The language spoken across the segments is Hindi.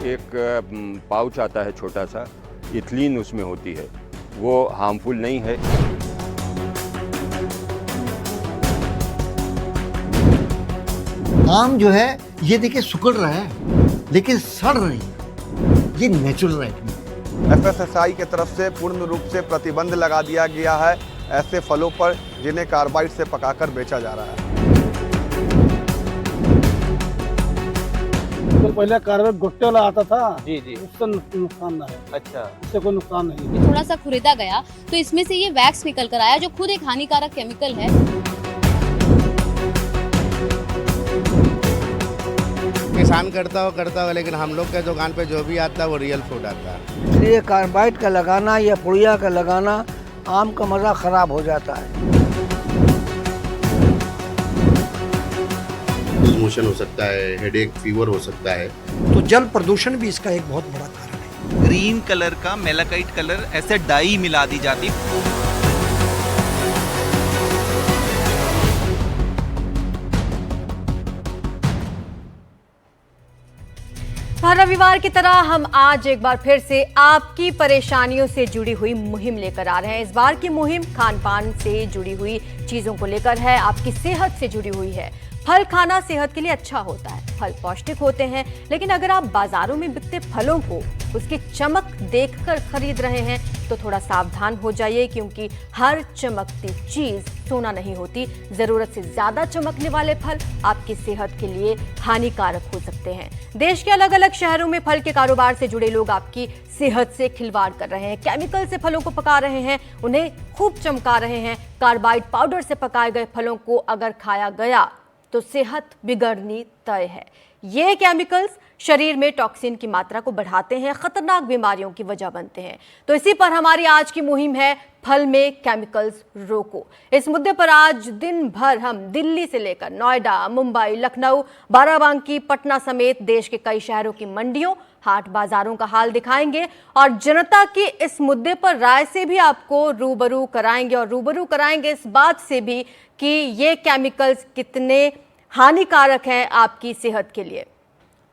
एक पाउच आता है छोटा सा, इथिलीन उसमें होती है, वो हार्मफुल नहीं है। आम जो है ये देखिए सुकड़ रहा है लेकिन सड़ नहीं, ये नेचुरल राइटिंग है। एफएसएसआई की तरफ से पूर्ण रूप से प्रतिबंध लगा दिया गया है ऐसे फलों पर जिन्हें कार्बाइड से पकाकर बेचा जा रहा है। तो पहले कार्बाइड गुट्टे वाला आता था जी जी, उससे नुकसान ना है, अच्छा, उससे कोई नुकसान नहीं है। थोड़ा सा खरीदा गया तो इसमें से ये वैक्स निकल कर आया जो खुद एक हानिकारक केमिकल है। किसान करता हो लेकिन हम लोग के दुकान पे जो भी आता है वो रियल फूड आता है। इसलिए कार्बाइड का लगाना या पुड़िया का लगाना आम का मज़ा ख़राब हो जाता है। मोशन हो सकता है, हेडेक, फीवर हो सकता है। तो जल प्रदूषण भी इसका एक बहुत बड़ा कारण है। ग्रीन कलर का मेलाकाइट कलर ऐसे डाई मिला दी जाती। हर रविवार की तरह हम आज एक बार फिर से आपकी परेशानियों से जुड़ी हुई मुहिम लेकर आ रहे हैं। इस बार की मुहिम खान पान से जुड़ी हुई चीजों को लेकर है, आपकी सेहत से जुड़ी हुई है। फल खाना सेहत के लिए अच्छा होता है, फल पौष्टिक होते हैं, लेकिन अगर आप बाजारों में बिकते फलों को उसकी चमक देखकर खरीद रहे हैं तो थोड़ा सावधान हो जाइए, क्योंकि हर चमकती चीज सोना नहीं होती। जरूरत से ज्यादा चमकने वाले फल आपकी सेहत के लिए हानिकारक हो सकते हैं। देश के अलग अलग शहरों में फल के कारोबार से जुड़े लोग आपकी सेहत से खिलवाड़ कर रहे हैं, केमिकल से फलों को पका रहे हैं, उन्हें खूब चमका रहे हैं। कार्बाइड पाउडर से पकाए गए फलों को अगर खाया गया तो सेहत बिगड़नी तय है। ये केमिकल्स शरीर में टॉक्सिन की मात्रा को बढ़ाते हैं, खतरनाक बीमारियों की वजह बनते हैं। तो इसी पर हमारी आज की मुहिम है, फल में केमिकल्स रोको। इस मुद्दे पर आज दिन भर हम दिल्ली से लेकर नोएडा, मुंबई, लखनऊ, बाराबंकी, पटना समेत देश के कई शहरों की मंडियों, हाट बाजारों का हाल दिखाएंगे और जनता की इस मुद्दे पर राय से भी आपको रूबरू कराएंगे, और रूबरू कराएंगे इस बात से भी कि ये केमिकल्स कितने हानिकारक हैं आपकी सेहत के लिए।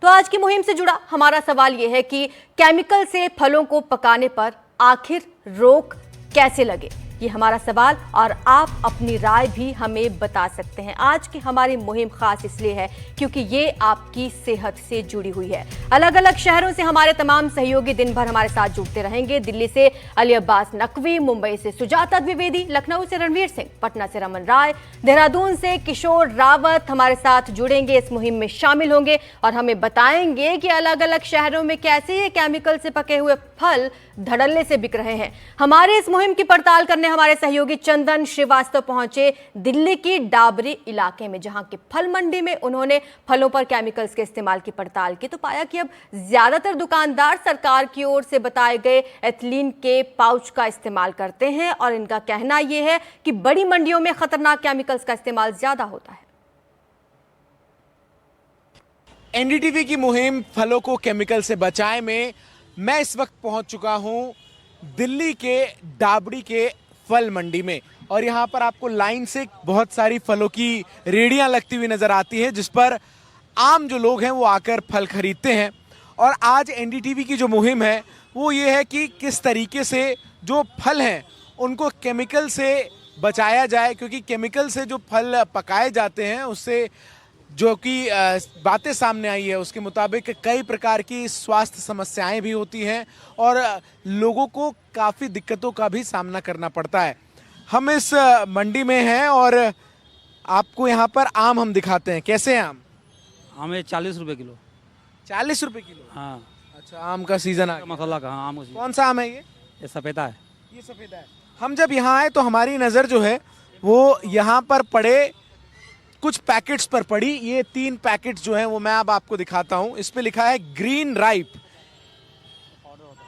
तो आज की मुहिम से जुड़ा हमारा सवाल यह है कि केमिकल से फलों को पकाने पर आखिर रोक कैसे लगे, ये हमारा सवाल, और आप अपनी राय भी हमें बता सकते हैं। आज की हमारी मुहिम खास इसलिए है क्योंकि ये आपकी सेहत से जुड़ी हुई है। अलग अलग शहरों से हमारे तमाम सहयोगी दिन भर हमारे साथ जुड़ते रहेंगे। दिल्ली से अली अब्बास नकवी, मुंबई से सुजाता द्विवेदी, लखनऊ से रणवीर सिंह, पटना से रमन राय, देहरादून से किशोर रावत हमारे साथ जुड़ेंगे, इस मुहिम में शामिल होंगे और हमें बताएंगे कि अलग अलग शहरों में कैसे ये केमिकल से पके हुए फल धड़ल्ले से बिक रहे हैं। हमारे इस मुहिम की पड़ताल करने हमारे सहयोगी चंदन श्रीवास्तव पहुंचे दिल्ली की डाबरी इलाके में, जहां की फल मंडी में उन्होंने फलों पर केमिकल्स के इस्तेमाल की पड़ताल की तो पाया कि अब ज्यादातर दुकानदार सरकार की ओर से बताए गए एथिलीन के पाउच का इस्तेमाल करते हैं, और इनका कहना यह है कि बड़ी मंडियों में खतरनाक केमिकल्स का इस्तेमाल ज्यादा होता है। एनडीटीवी की मुहिम फलों को केमिकल से बचाए में मैं इस वक्त पहुंच चुका हूं दिल्ली के डाबरी के फल मंडी में, और यहां पर आपको लाइन से बहुत सारी फलों की रेडियां लगती हुई नजर आती है, जिस पर आम जो लोग हैं वो आकर फल खरीदते हैं। और आज एनडीटीवी की जो मुहिम है वो ये है कि किस तरीके से जो फल हैं उनको केमिकल से बचाया जाए, क्योंकि केमिकल से जो फल पकाए जाते हैं उससे जो कि बातें सामने आई है उसके मुताबिक कई प्रकार की स्वास्थ्य समस्याएं भी होती हैं और लोगों को काफ़ी दिक्कतों का भी सामना करना पड़ता है। हम इस मंडी में हैं और आपको यहाँ पर आम हम दिखाते हैं। कैसे हैं आम? आम है 40 रुपये किलो। 40 रुपये किलो? हाँ। अच्छा, आम का सीजन आ गया। मसाला का, हाँ, आम। कौन सा आम है ये? ये सफ़ेदा है। ये सफ़ेदा है। हम जब यहाँ आए तो हमारी नज़र जो है वो यहाँ पर पड़े कुछ पैकेट्स पर पड़ी। ये 3 पैकेट्स जो हैं वो मैं अब आपको दिखाता हूँ। इस पे लिखा है green ripe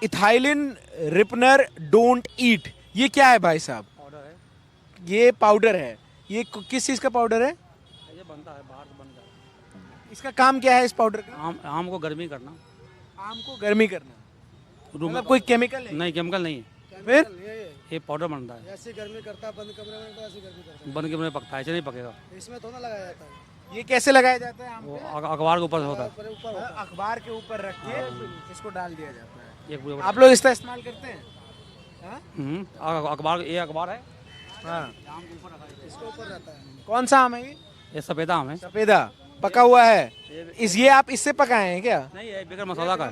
ethylene ripener don't eat. ये क्या है भाई साहब? पाउडर है। ये पाउडर है। ये किस चीज़ का पाउडर है? ये बनता है, बाहर से बनता है। इसका काम क्या है इस पाउडर का? आम को गर्मी करना। आम को गर्मी करना। मतलब कोई केमिकल है? नहीं, केमिकल नहीं है। फिर ये पाउडर बनता है। ऐसे गर्मी करता है, बंद कमरे में तो ऐसे गर्मी करता बंद कमरे में पकता है, ऐसे नहीं पकेगा। है। इसमें थोड़ा लगाया जाता है। ये कैसे लगाया जाता है आम वो पे? अखबार के ऊपर से होता है। अखबार के ऊपर रख के इसको डाल दिया जाता है। ये पूरे आप लोग इसका इस्तेमाल करते हैं? हाँ? अखबार, ये अखबार है। हाँ। इसके ऊपर रहता है। कौन सा आम है ये? ये सफेदा आम है। सफेदा पका हुआ है। ये आप इससे पकाए हैं क्या? नहीं, ये बगैर मसाला का है।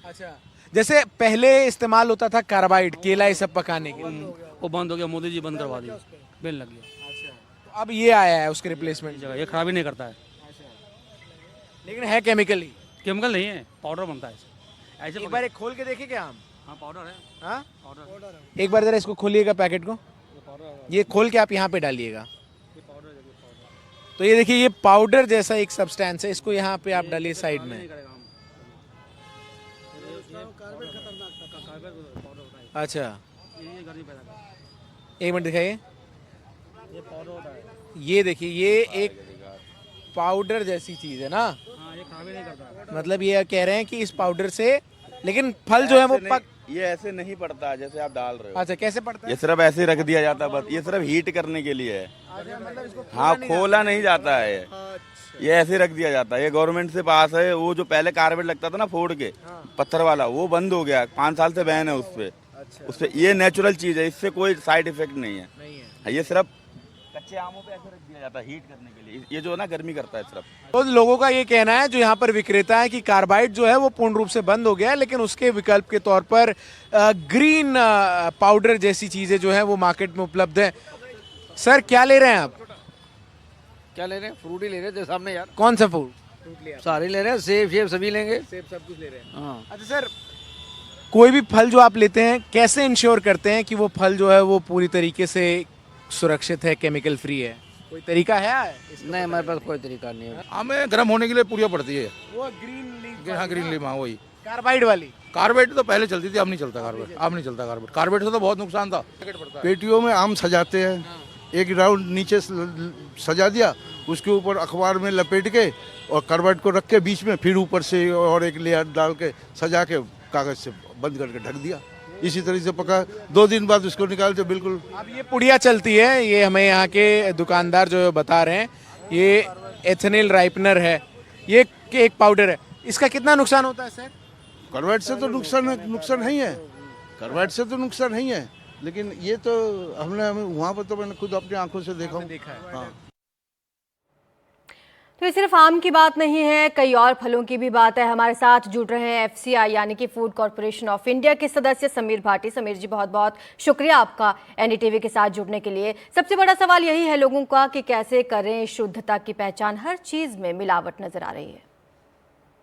अच्छा, जैसे पहले इस्तेमाल होता था कार्बाइड, केला ये सब पकाने के लिए, वो बंद हो गया, मोदी जी बंद करवा दिया, बिल लग गया। तो अब ये आया है उसके रिप्लेसमेंट जगह ये खराबी नहीं करता है। लेकिन है केमिकल ही। केमिकल नहीं है, पाउडर बनता है ऐसे। एक बार एक खोल के देखिए क्या आम? हाँ, पाउडर है। हाँ, पाउडर एक बार जरा इसको खोलिएगा पैकेट को। ये खोल के आप यहाँ पे डालिएगा। तो ये देखिए, ये पाउडर जैसा एक सब्सटेंस है, इसको यहाँ पे आप डालिए साइड में। अच्छा, एक मिनट दिखाइए। ये देखिए, ये एक पाउडर जैसी चीज है ना। मतलब ये कह रहे हैं कि इस पाउडर से, लेकिन फल जो है वो पक, ये ऐसे नहीं पड़ता जैसे आप डाल रहे हो। अच्छा, कैसे पड़ता है? ये सिर्फ ऐसे ही रख दिया जाता है, बस ये सिर्फ हीट करने के लिए है। हाँ, खोला नहीं जाता है ये ऐसे रख दिया जाता है। ये गवर्नमेंट से पास है। वो जो पहले कार्बेट लगता था ना फोड़ के, पत्थर वाला, वो बंद हो गया। 5 साल से बैन है उस पे। उससे ये नेचुरल चीज है, इससे कोई साइड इफेक्ट नहीं है। ये सिर्फ कच्चे आमों पे ऐसे रख दिया जाता है हीट करने के लिए। ये जो है ना गर्मी करता है सिर्फ। तो लोगों का ये कहना है, जो यहाँ पर विक्रेता है, कि कार्बाइड जो है वो पूर्ण रूप से बंद हो गया है, लेकिन उसके विकल्प के तौर पर ग्रीन पाउडर जैसी चीजें जो है वो मार्केट में उपलब्ध है। सर, क्या ले रहे हैं आप? क्या ले रहे हैं? फ्रूट ही ले रहे थे सामने यार। कौन सा फ्रूट? सारे ले रहे हैं, सेब सभी लेंगे। सेब सब कुछ ले रहे हैं। हाँ। अच्छा सर, कोई भी फल जो आप लेते हैं, कैसे इंश्योर करते हैं कि वो फल जो है वो पूरी तरीके से सुरक्षित है, केमिकल फ्री है? कोई तरीका है? नहीं, हमारे पास कोई तरीका नहीं है। हमें गर्म होने के लिए पूरी पड़ती है। वो ग्रीन लीफ, हाँ, ग्रीन लीफ, हाँ वही। कार्बाइड वाली? कार्बेट तो पहले चलती थी, अब नहीं चलता कार्बेट। अब नहीं चलता कार्बेट। कार्बेट से तो बहुत नुकसान था। पेटियों में आम सजाते हैं, एक राउंड नीचे सजा दिया, उसके ऊपर अखबार में लपेट के और कार्बेट को रख के बीच में, फिर ऊपर से और एक लेयर डाल के सजा के कागज से बंद करके ढक दिया। इसी तरह से पका, 2 दिन बाद उसको निकालते बिल्कुल। अब ये पुड़िया चलती है, ये हमें यहाँ के दुकानदार जो बता रहे हैं, ये एथेनिल राइपनर है, ये एक पाउडर है। इसका कितना नुकसान होता है सर? कार्बेट से तो नुकसान नहीं है, कार्बेट से तो नुकसान नहीं है, लेकिन ये तो हमें वहाँ पर तो मैंने खुद अपनी आंखों से देखा है। हाँ। तो ये सिर्फ आम की बात नहीं है, कई और फलों की भी बात है। हमारे साथ जुड़ रहे हैं FCI यानी कि फूड कॉर्पोरेशन ऑफ इंडिया के सदस्य समीर भाटी। समीर जी, बहुत बहुत शुक्रिया आपका NDTV के साथ जुड़ने के लिए। सबसे बड़ा सवाल यही है लोगों का कि कैसे करें शुद्धता की पहचान? हर चीज में मिलावट नजर आ रही है।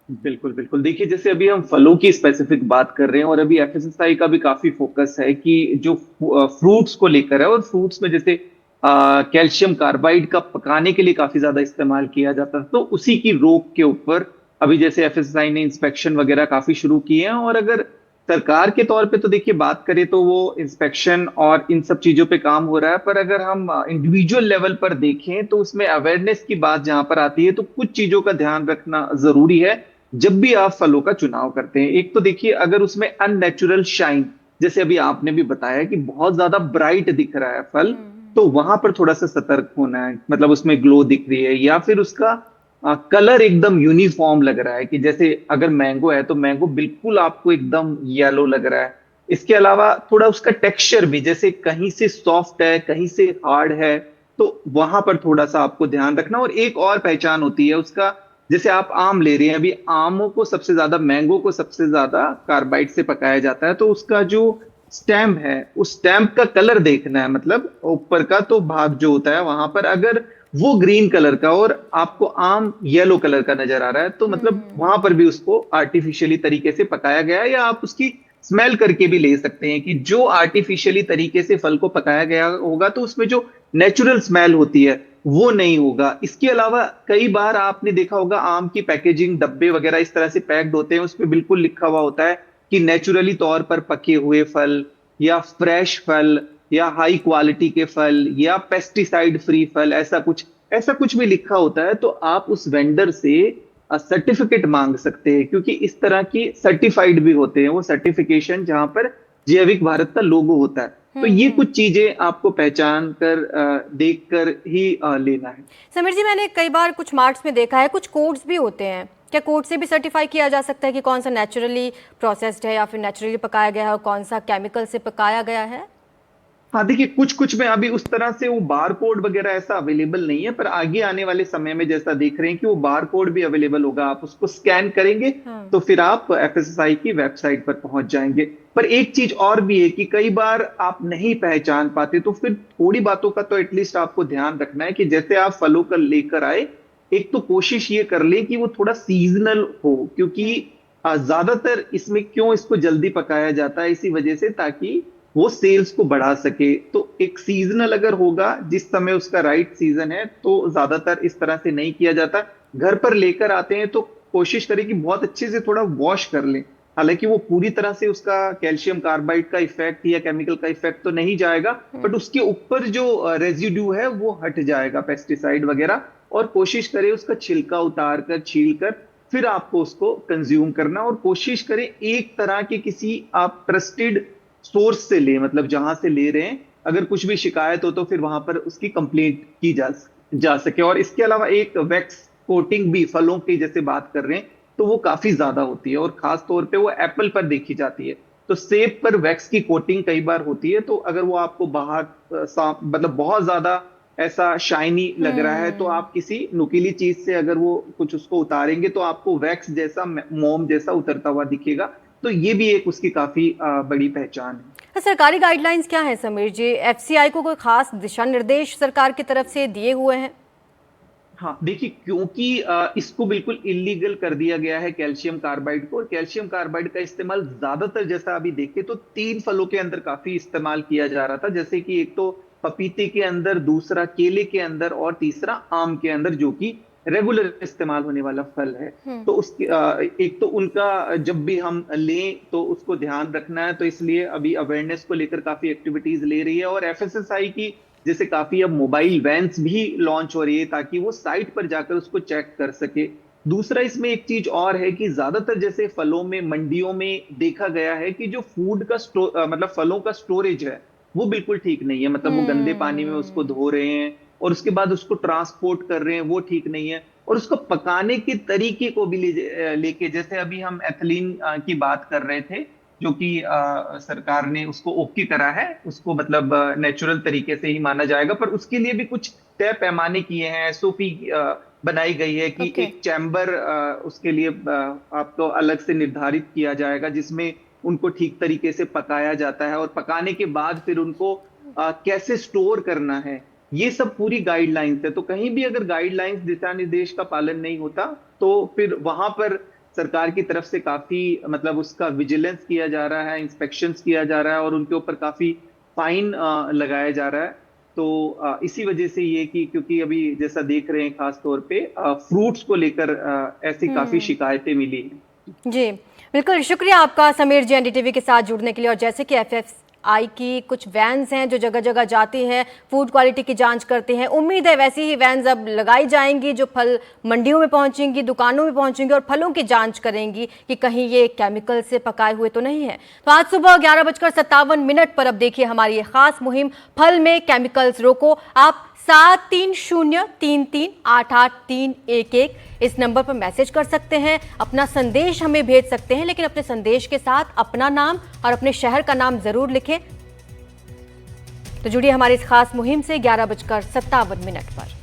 बिल्कुल बिल्कुल। देखिए, जैसे अभी हम फलों की स्पेसिफिक बात कर रहे हैं और अभी FSSAI का भी काफी फोकस है कि जो फ्रूट्स को लेकर है, और फ्रूट्स में जैसे कैल्शियम कार्बाइड का पकाने के लिए काफी ज्यादा इस्तेमाल किया जाता है, तो उसी की रोक के ऊपर अभी जैसे FSSAI ने इंस्पेक्शन वगैरह काफी शुरू किए हैं। और अगर सरकार के तौर पे तो देखिए बात करें तो वो इंस्पेक्शन और इन सब चीजों पे काम हो रहा है, पर अगर हम इंडिविजुअल लेवल पर देखें तो उसमें अवेयरनेस की बात जहां पर आती है तो कुछ चीजों का ध्यान रखना जरूरी है जब भी आप फलों का चुनाव करते हैं। एक तो देखिए, अगर उसमें अननेचुरल शाइन, जैसे अभी आपने भी बताया कि बहुत ज्यादा ब्राइट दिख रहा है फल, तो वहां पर थोड़ा सा सतर्क होना है। मतलब उसमें ग्लो दिख रही है या फिर उसका कलर एकदम यूनिफॉर्म लग रहा है, कि जैसे अगर मैंगो है तो मैंगो बिल्कुल आपको एकदम येलो लग रहा है। इसके अलावा थोड़ा उसका टेक्सचर भी, जैसे कहीं से सॉफ्ट है कहीं से हार्ड है, तो वहां पर थोड़ा सा आपको ध्यान रखना। और एक और पहचान होती है उसका, जैसे आप आम ले रहे हैं, अभी आमों को सबसे ज्यादा, मैंगो को सबसे ज्यादा कार्बाइड से पकाया जाता है, तो उसका जो स्टैम्प है उस स्टैम्प का कलर देखना है। मतलब ऊपर का तो भाग जो होता है वहां पर अगर वो ग्रीन कलर का और आपको आम येलो कलर का नजर आ रहा है, तो मतलब वहां पर भी उसको आर्टिफिशियली तरीके से पकाया गया है। या आप उसकी स्मेल करके भी ले सकते हैं कि जो आर्टिफिशियली तरीके से फल को पकाया गया होगा तो उसमें जो नेचुरल स्मेल होती है वो नहीं होगा। इसके अलावा कई बार आपने देखा होगा आम की पैकेजिंग, डब्बे वगैरह इस तरह से पैक्ड होते हैं, उसमें बिल्कुल लिखा हुआ होता है कि नेचुरली तौर पर पके हुए फल या फ्रेश फल या हाई क्वालिटी के फल या पेस्टिसाइड फ्री फल, ऐसा कुछ भी लिखा होता है। तो आप उस वेंडर से सर्टिफिकेट मांग सकते हैं, क्योंकि इस तरह की सर्टिफाइड भी होते हैं वो सर्टिफिकेशन जहां पर जैविक भारत का लोगो होता है। तो ये कुछ चीजें आपको पहचान कर देख कर ही लेना है। समीर जी, मैंने कई बार कुछ मार्ट्स में देखा है, कुछ कोड्स भी होते हैं, क्या कोड से भी सर्टिफाई किया जा सकता है कि कौन सा नेचुरली प्रोसेस्ड है या फिर नेचुरली पकाया गया है और कौन सा केमिकल से पकाया गया है? हाँ देखिए, कुछ में अभी उस तरह से वो बार कोड वगैरह ऐसा अवेलेबल नहीं है, पर आगे आने वाले समय में जैसा देख रहे हैं कि वो बार कोड भी अवेलेबल होगा। आप उसको स्कैन करेंगे तो फिर आप एफएसएसआई की वेबसाइट पर पहुंच जाएंगे। पर एक चीज और भी है कि कई बार आप नहीं पहचान पाते, तो फिर थोड़ी बातों का तो एटलीस्ट आपको ध्यान रखना है कि जैसे आप फलों का लेकर आए, एक तो कोशिश ये कर ले कि वो थोड़ा सीजनल हो, क्योंकि ज्यादातर इसमें क्यों इसको जल्दी पकाया जाता है, इसी वजह से ताकि वो सेल्स को बढ़ा सके। तो एक सीजनल अगर होगा, जिस समय उसका राइट सीजन है, तो ज्यादातर इस तरह से नहीं किया जाता। घर पर लेकर आते हैं तो कोशिश करें कि बहुत अच्छे से थोड़ा वॉश कर लें। हालांकि वो पूरी तरह से उसका कैल्शियम कार्बाइड का इफेक्ट या केमिकल का इफेक्ट तो नहीं जाएगा, बट उसके ऊपर जो रेजिड्यू है वो हट जाएगा, पेस्टिसाइड वगैरह। और कोशिश करें उसका छिलका उतार कर, छील कर फिर आपको उसको कंज्यूम करना। और कोशिश करें एक तरह के किसी आप ट्रस्टेड सोर्स से ले, मतलब जहां से ले रहे हैं, अगर कुछ भी शिकायत हो तो फिर वहां पर उसकी कंप्लेंट की जा सके। और इसके अलावा एक वैक्स कोटिंग भी फलों की जैसे बात कर रहे हैं तो वो काफी ज्यादा होती है, और खास तौर पे वो एप्पल पर देखी जाती है। तो सेब पर वैक्स की कोटिंग कई बार होती है, तो अगर वो आपको बाहर मतलब बहुत ज्यादा ऐसा शाइनी लग रहा है, तो आप किसी नुकीली चीज से अगर वो कुछ उसको उतारेंगे तो आपको वैक्स जैसा, मोम जैसा उतरता हुआ दिखेगा। तो ये भी एक उसकी काफी बड़ी पहचान है। सरकारी गाइडलाइंस क्या है समीर जी? एफसीआई को कोई खास दिशा निर्देश सरकार की तरफ से दिए हुए हैं? हाँ देखिए, क्योंकि इसको बिल्कुल इलीगल कर दिया गया है कैल्शियम कार्बाइड को, और कैल्शियम कार्बाइड का इस्तेमाल ज्यादातर जैसा अभी देखें तो 3 फलों के अंदर काफी इस्तेमाल किया जा रहा था, जैसे कि एक तो पपीते के अंदर, दूसरा केले के अंदर और तीसरा आम के अंदर, जो कि रेगुलर इस्तेमाल होने वाला फल है। तो उसके एक तो उनका जब भी हम लें तो उसको ध्यान रखना है, तो इसलिए अभी अवेयरनेस को लेकर काफी एक्टिविटीज ले रही है। और एफएसएसआई की जैसे काफी अब मोबाइल वैन्स भी लॉन्च हो रही है, ताकि वो साइट पर जाकर उसको चेक कर सके। दूसरा इसमें एक चीज और है कि ज्यादातर जैसे फलों में, मंडियों में देखा गया है कि जो फूड का मतलब फलों का स्टोरेज है वो बिल्कुल ठीक नहीं है। मतलब वो गंदे पानी में उसको धो रहे हैं और उसके बाद उसको ट्रांसपोर्ट कर रहे हैं, वो ठीक नहीं है। और उसको पकाने के तरीके को भी लेके जैसे अभी हम एथिलीन की बात कर रहे थे, जो कि सरकार ने उसको ओके करा है, उसको मतलब नेचुरल तरीके से ही माना जाएगा, पर उसके लिए भी कुछ तय पैमाने किए हैं। एसओपी बनाई गई है कि एक चैम्बर उसके लिए आपको अलग से निर्धारित किया जाएगा, जिसमें उनको ठीक तरीके से पकाया जाता है, और पकाने के बाद फिर उनको कैसे स्टोर करना है, ये सब पूरी गाइडलाइंस है। तो कहीं भी अगर गाइडलाइंस, दिशा निर्देश का पालन नहीं होता तो फिर वहां पर सरकार की तरफ से काफी मतलब उसका विजिलेंस किया जा रहा है, इंस्पेक्शंस किया जा रहा है, और उनके ऊपर काफी फाइन लगाया जा रहा है। तो इसी वजह से ये कि क्योंकि अभी जैसा देख रहे हैं खास तौर पे फ्रूट्स को लेकर ऐसी काफी शिकायतें मिली हैं। जी बिल्कुल, शुक्रिया आपका समीर जी एनडीटीवी के साथ जुड़ने के लिए। और जैसे कि एफएसआई की कुछ वैन्स हैं जो जगह जगह जाती हैं, फूड क्वालिटी की जांच करते हैं, उम्मीद है वैसी ही वैन्स अब लगाई जाएंगी जो फल मंडियों में पहुंचेंगी, दुकानों में पहुंचेंगी और फलों की जांच करेंगी कि कहीं ये केमिकल से पकाए हुए तो नहीं है। तो आज सुबह 11:57 पर अब देखिए हमारी ये खास मुहिम, फल में केमिकल्स रोको। आप 7303388311 इस नंबर पर मैसेज कर सकते हैं, अपना संदेश हमें भेज सकते हैं, लेकिन अपने संदेश के साथ अपना नाम और अपने शहर का नाम जरूर लिखें। तो जुड़िए हमारी इस खास मुहिम से 11:57 पर।